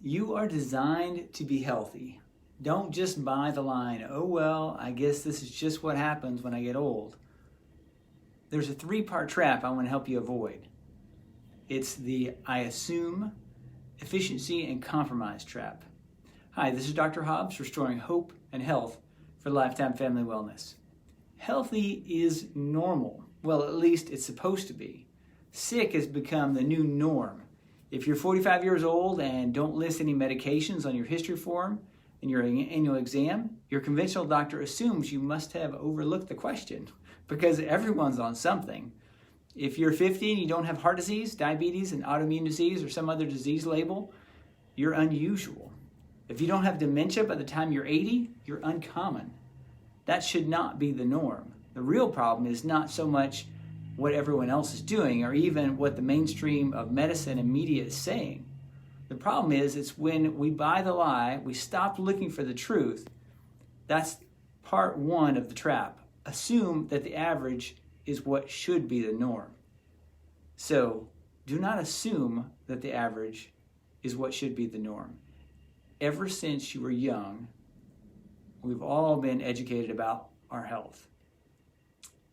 You are designed to be healthy. Don't just buy the line, oh well, I guess this is just what happens when I get old. There's a three-part trap I want to help you avoid. It's the I assume, efficiency, and compromise trap. Hi, this is Dr. Hobbs, restoring hope and health for lifetime family wellness. Healthy is normal. Well, at least it's supposed to be. Sick has become the new norm. If you're 45 years old and don't list any medications on your history form in your annual exam, your conventional doctor assumes you must have overlooked the question because everyone's on something. If you're 50 and you don't have heart disease, diabetes, and autoimmune disease, or some other disease label, you're unusual. If you don't have dementia by the time you're 80, you're uncommon. That should not be the norm. The real problem is not so much what everyone else is doing or even what the mainstream of medicine and media is saying. The problem is it's when we buy the lie, we stop looking for the truth. That's part one of the trap. Assume that the average is what should be the norm. So do not assume that the average is what should be the norm. Ever since you were young, we've all been educated about our health.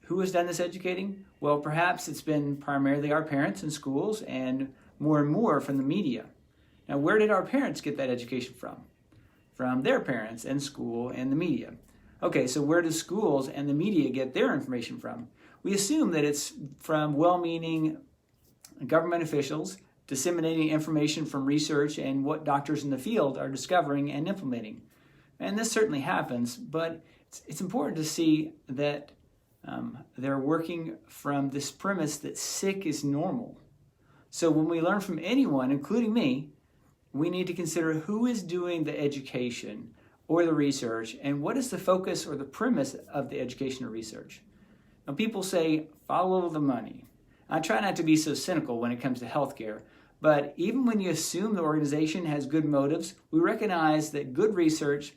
Who has done this educating? Well, perhaps it's been primarily our parents in schools and more from the media. Now, where did our parents get that education from? From their parents and school and the media. Okay, so where do schools and the media get their information from? We assume that it's from well-meaning government officials disseminating information from research and what doctors in the field are discovering and implementing. And this certainly happens, but it's important to see that they're working from this premise that sick is normal. So when we learn from anyone, including me, we need to consider who is doing the education or the research and what is the focus or the premise of the education or research. Now, people say, follow the money. I try not to be so cynical when it comes to healthcare, but even when you assume the organization has good motives, we recognize that good research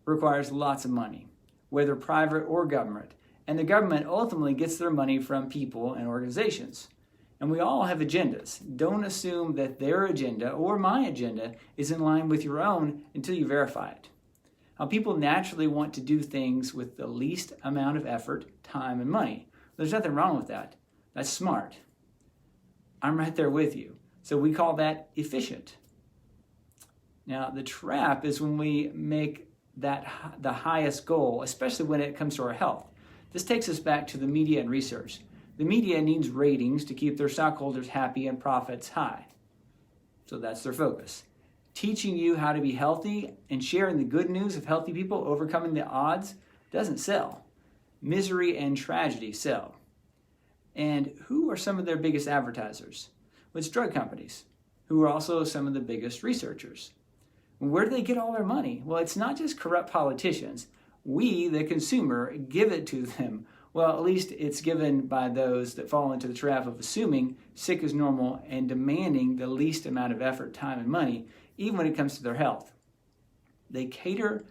requires lots of money, whether private or government. And the government ultimately gets their money from people and organizations. And we all have agendas. Don't assume that their agenda or my agenda is in line with your own until you verify it. Now, people naturally want to do things with the least amount of effort, time, and money. There's nothing wrong with that. That's smart. I'm right there with you. So we call that efficient. Now, the trap is when we make that the highest goal, especially when it comes to our health. This takes us back to the media and research. The media needs ratings to keep their stockholders happy and profits high. So that's their focus. Teaching you how to be healthy and sharing the good news of healthy people overcoming the odds doesn't sell. Misery and tragedy sell. And who are some of their biggest advertisers? Well, it's drug companies, who are also some of the biggest researchers. Where do they get all their money? Well, it's not just corrupt politicians. We, the consumer, give it to them. Well, at least it's given by those that fall into the trap of assuming sick is normal and demanding the least amount of effort, time, and money, even when it comes to their health. They cater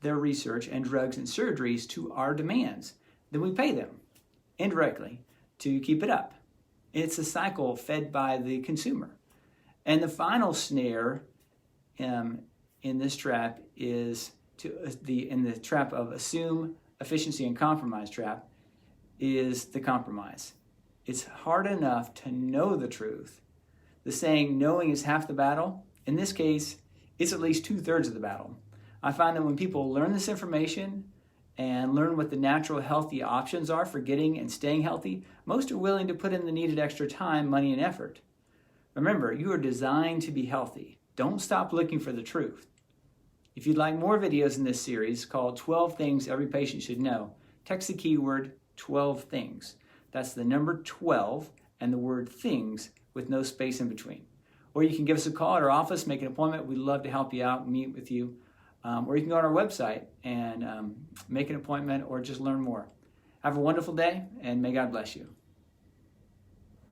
their research and drugs and surgeries to our demands. Then we pay them indirectly to keep it up. It's a cycle fed by the consumer. And the final snare in this trap is in the trap of assume, efficiency, and compromise trap is the compromise. It's hard enough to know the truth. The saying, knowing is half the battle. In this case, it's at least 2/3 of the battle. I find that when people learn this information and learn what the natural healthy options are for getting and staying healthy, most are willing to put in the needed extra time, money, and effort. Remember, you are designed to be healthy. Don't stop looking for the truth. If you'd like more videos in this series called 12 Things Every Patient Should Know, text the keyword 12 things. That's the number 12 and the word things with no space in between. Or you can give us a call at our office, make an appointment. We'd love to help you out, meet with you. Or you can go on our website and make an appointment or just learn more. Have a wonderful day, and may God bless you.